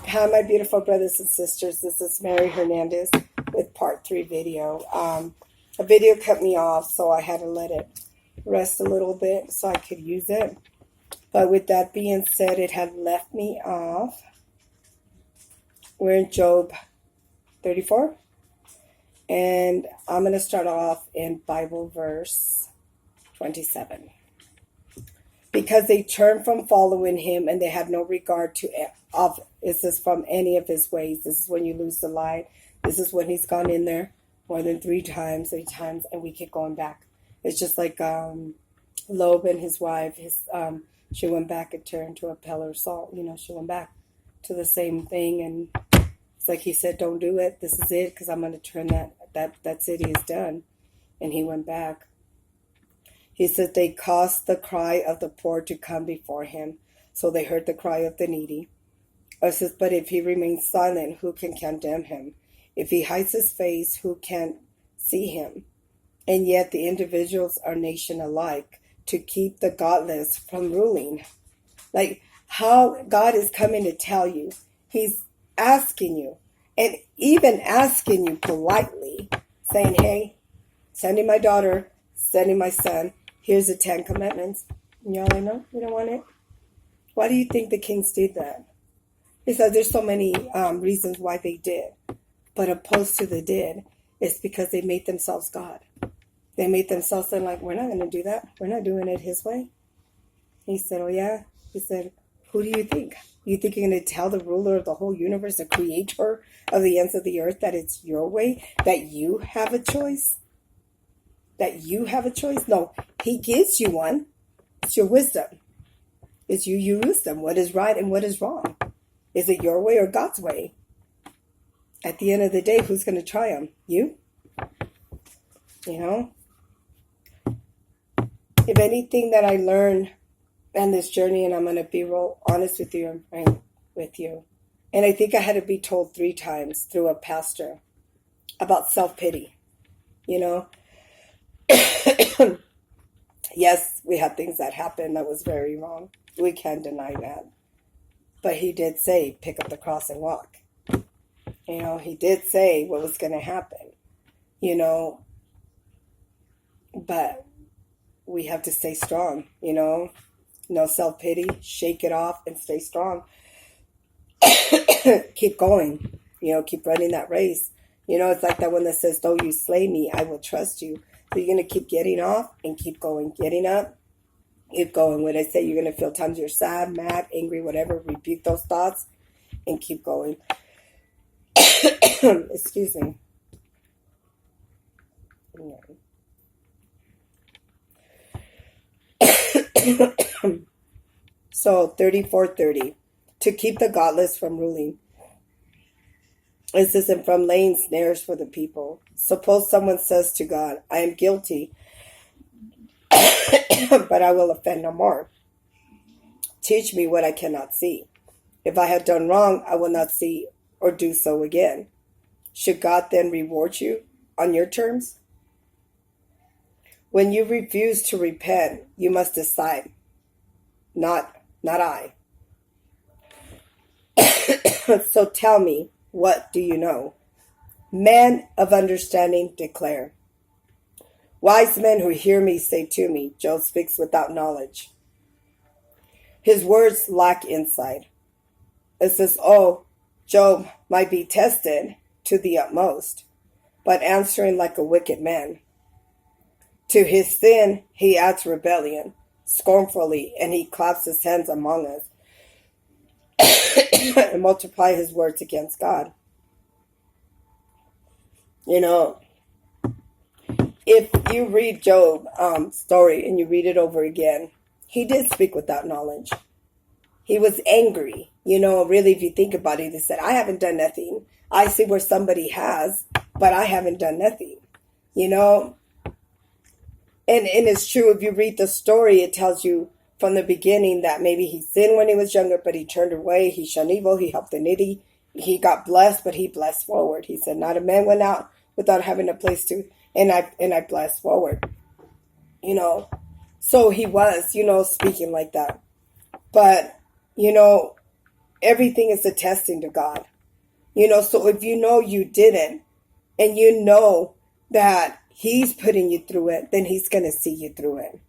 Hi, my beautiful brothers and sisters. This is Mary Hernandez with part 3 video. A video cut me off, so I had to let it rest a little bit so I could use it. But with that being said, it had left me off. We're in Job 34. And I'm going to start off in Bible verse 27. Because they turned from following him and they had no regard to this is from any of his ways. This is when you lose the light. This is when he's gone in there more than three times, and we keep going back. It's just like Loeb and his wife. She went back and turned to a pillar of salt. She went back to the same thing, and it's like he said, "Don't do it. This is it, because I'm going to turn that city is done." And he went back. He said they caused the cry of the poor to come before him, so they heard the cry of the needy. It says, but if he remains silent, who can condemn him? If he hides his face, who can see him? And yet the individuals are nation alike to keep the godless from ruling. Like how God is coming to tell you. He's asking you, and even asking you politely, saying, hey, sending my daughter, sending my son, here's the 10 commandments. Y'all, I know you don't want it. Why do you think the kings did that? He said there's so many reasons why they did. But opposed to the did, it's because they made themselves God. They made themselves say, like, we're not going to do that. We're not doing it his way. He said, oh, yeah? He said, who do you think? You think you're going to tell the ruler of the whole universe, the creator of the ends of the earth, that it's your way, that you have a choice? That you have a choice? No, he gives you one. It's your wisdom. It's you use them. What is right and what is wrong? Is it your way or God's way? At the end of the day, who's going to triumph? You? If anything that I learned on this journey, and I'm going to be real honest with you and frank with you, and I think I had to be told 3 times through a pastor about self-pity. Yes, we had things that happened that was very wrong. We can't deny that. But he did say, pick up the cross and walk. He did say what was going to happen. But we have to stay strong, No self-pity, shake it off and stay strong. Keep going, keep running that race. It's like that one that says, though you slay me, I will trust you. So you're going to keep getting off and keep going, getting up, keep going. When I say you're going to feel times you're sad, mad, angry, whatever, rebuke those thoughts and keep going. Excuse me. So 34:30, to keep the godless from ruling. This isn't from laying snares for the people. Suppose someone says to God, I am guilty, but I will offend no more. Teach me what I cannot see. If I have done wrong, I will not see or do so again. Should God then reward you on your terms? When you refuse to repent, you must decide, not I. So tell me, what do you know? Men of understanding declare. Wise men who hear me say to me, Job speaks without knowledge. His words lack insight. It says, oh, Job might be tested to the utmost, but answering like a wicked man. To his sin he adds rebellion, scornfully, and he claps his hands among us and multiply his words against God. If you read Job's story and you read it over again, he did speak without knowledge. He was angry. Really, if you think about it, he said, I haven't done nothing. I see where somebody has, but I haven't done nothing. And it's true, if you read the story, it tells you from the beginning that maybe he sinned when he was younger, but he turned away. He shunned evil. He helped the needy. He got blessed, but he blessed forward. He said, not a man went out without having a place to, and I blessed forward. So he was, speaking like that. But, everything is a testing to God. So if you know you didn't, and you know that he's putting you through it, then he's going to see you through it.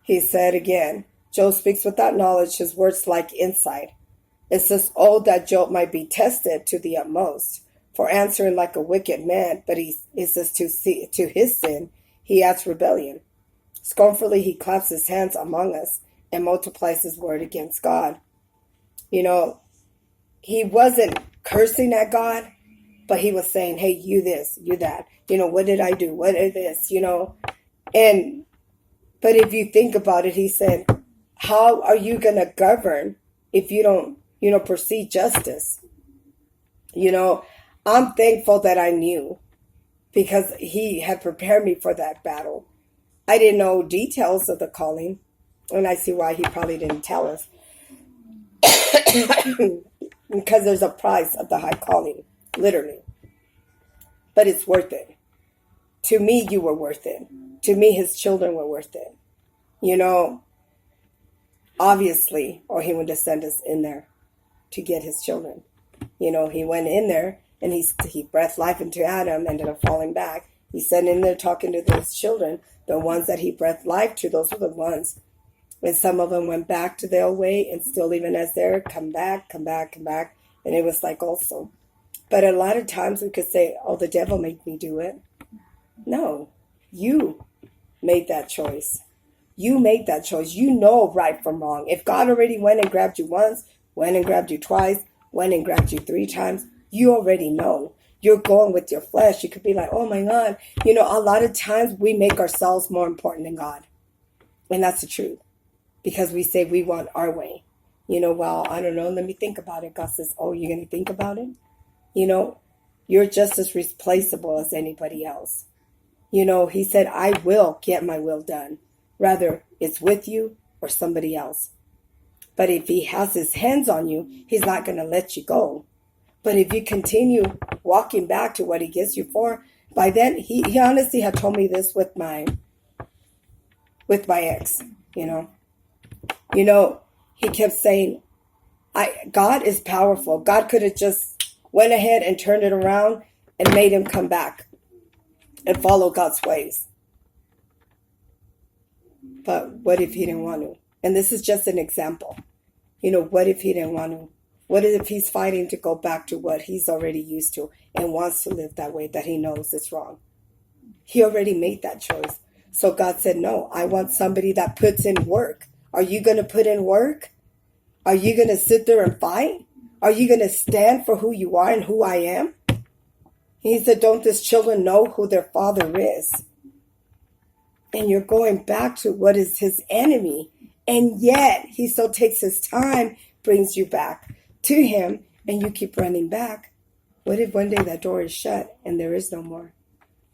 He said again, Job speaks without knowledge, his words like insight. It says, oh, that Job might be tested to the utmost, for answering like a wicked man, but he says to his sin, he adds rebellion. Scornfully he claps his hands among us and multiplies his word against God. He wasn't cursing at God, but he was saying, hey, you this, you that. What did I do? What is this? But if you think about it, he said, how are you going to govern if you don't, pursue justice? I'm thankful that I knew, because he had prepared me for that battle. I didn't know details of the calling, and I see why he probably didn't tell us. Because there's a price of the high calling, literally. But it's worth it. To me, you were worth it. To me, his children were worth it. Obviously, or he would have sent us in there to get his children. He went in there and he breathed life into Adam, ended up falling back. He sent in there talking to those children, the ones that he breathed life to, those were the ones. And some of them went back to their way and still even as they're come back. And it was like also. But a lot of times we could say, oh, the devil made me do it. No, you made that choice. You make that choice. You know right from wrong. If God already went and grabbed you once, went and grabbed you twice, went and grabbed you 3 times, you already know. You're going with your flesh. You could be like, oh my God. A lot of times we make ourselves more important than God. And that's the truth. Because we say we want our way. Well, I don't know. Let me think about it. God says, oh, you're going to think about it? You're just as replaceable as anybody else. He said, I will get my will done. Rather, it's with you or somebody else. But if he has his hands on you, he's not going to let you go. But if you continue walking back to what he gets you for, by then, he honestly had told me this with my ex, he kept saying, God is powerful. God could have just went ahead and turned it around and made him come back and follow God's ways. But what if he didn't want to? And this is just an example. What if he didn't want to? What if he's fighting to go back to what he's already used to and wants to live that way that he knows is wrong? He already made that choice. So God said, no, I want somebody that puts in work. Are you going to put in work? Are you going to sit there and fight? Are you going to stand for who you are and who I am? He said, don't these children know who their father is? And you're going back to what is his enemy. And yet he still takes his time, brings you back to him, and you keep running back. What if one day that door is shut and there is no more?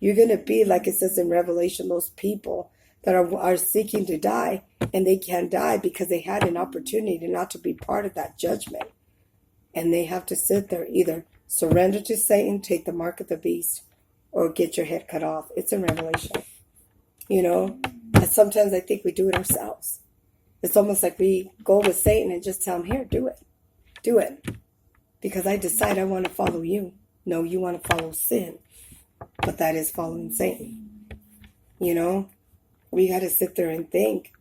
You're going to be, like it says in Revelation, those people that are seeking to die, and they can't die because they had an opportunity not to be part of that judgment. And they have to sit there, either surrender to Satan, take the mark of the beast, or get your head cut off. It's in Revelation. And sometimes I think we do it ourselves. It's almost like we go with Satan and just tell him, here, do it. Do it. Because I decide I want to follow you. No, you want to follow sin. But that is following Satan. We got to sit there and think,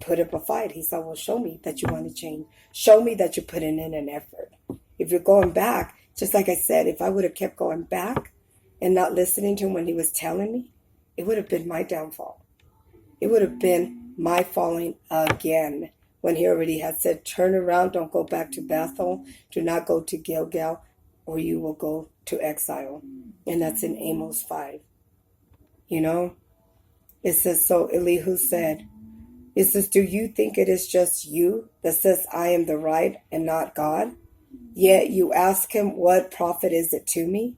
put up a fight. He said, well, show me that you want to change. Show me that you're putting in an effort. If you're going back, just like I said, if I would have kept going back and not listening to him when he was telling me, it would have been my downfall. It would have been my falling again when he already had said, turn around, don't go back to Bethel, do not go to Gilgal, or you will go to exile. And that's in Amos 5. It says, so Elihu said, it says, do you think it is just you that says I am the right and not God? Yet you ask him, what profit is it to me?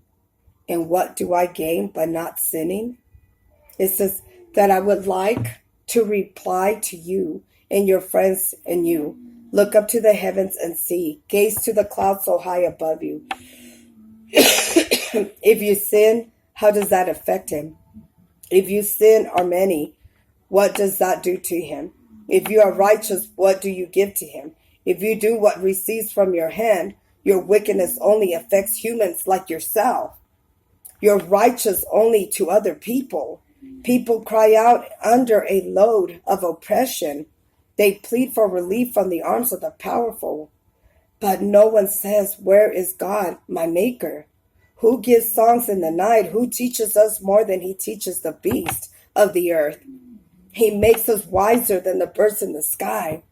And what do I gain by not sinning? It says that I would like to reply to you and your friends and you. Look up to the heavens and see. Gaze to the clouds so high above you. If you sin, how does that affect him? If you sin are many, what does that do to him? If you are righteous, what do you give to him? If you do what receives from your hand, your wickedness only affects humans like yourself. You're righteous only to other people. People cry out under a load of oppression. They plead for relief from the arms of the powerful. But no one says, where is God, my maker? Who gives songs in the night? Who teaches us more than he teaches the beast of the earth? He makes us wiser than the birds in the sky.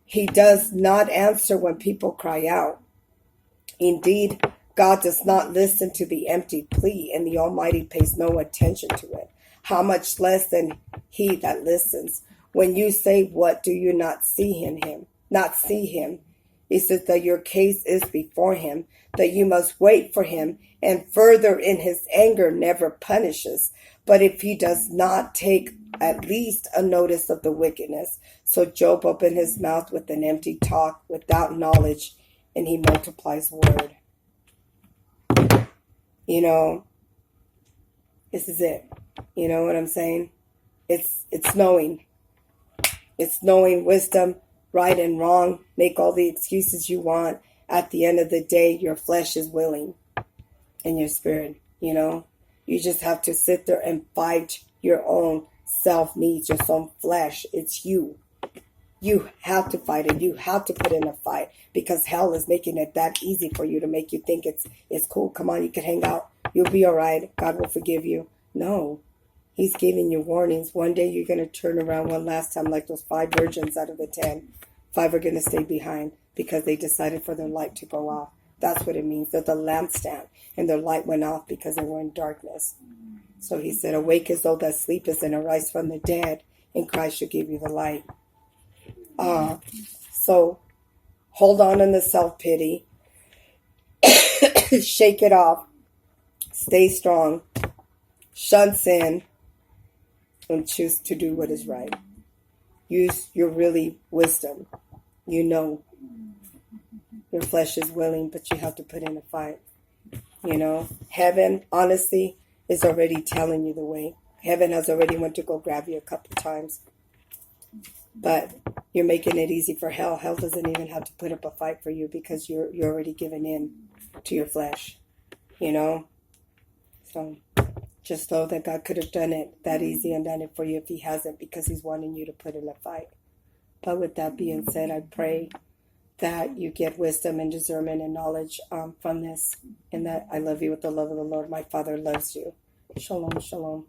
He does not answer when people cry out. Indeed, God does not listen to the empty plea, and the Almighty pays no attention to it. How much less than he that listens? When you say, what do you not see in him? Not see him. He says that your case is before him, that you must wait for him, and further in his anger never punishes. But if he does not take at least a notice of the wickedness, so Job opened his mouth with an empty talk without knowledge, and he multiplies word. You know, this is it. You know what I'm saying? It's knowing. It's knowing wisdom, right and wrong. Make all the excuses you want. At the end of the day, your flesh is willing and your spirit, you know. You just have to sit there and fight your own self needs, your own flesh. It's you. You have to fight it. You have to put in a fight because hell is making it that easy for you to make you think it's cool. Come on, you can hang out. You'll be all right. God will forgive you. No, he's giving you warnings. One day you're going to turn around one last time like those 5 virgins out of the 10. 5 are going to stay behind because they decided for their light to go off. That's what it means. They're the lampstand and their light went off because they were in darkness. So he said, awake as though that sleepest and arise from the dead, and Christ shall give you the light. So hold on in the self-pity. Shake it off. Stay strong. Shun sin. And choose to do what is right. Use your really wisdom. You know. Your flesh is willing, but you have to put in a fight. You know. Heaven, honestly, is already telling you the way. Heaven has already went to go grab you a couple times. But you're making it easy for hell. Hell doesn't even have to put up a fight for you because you're already given in to your flesh, you know. So just know that God could have done it that easy and done it for you if he hasn't, because he's wanting you to put in a fight. But with that being said, I pray that you get wisdom and discernment and knowledge from this, and that I love you with the love of the Lord. My Father loves you. Shalom, shalom.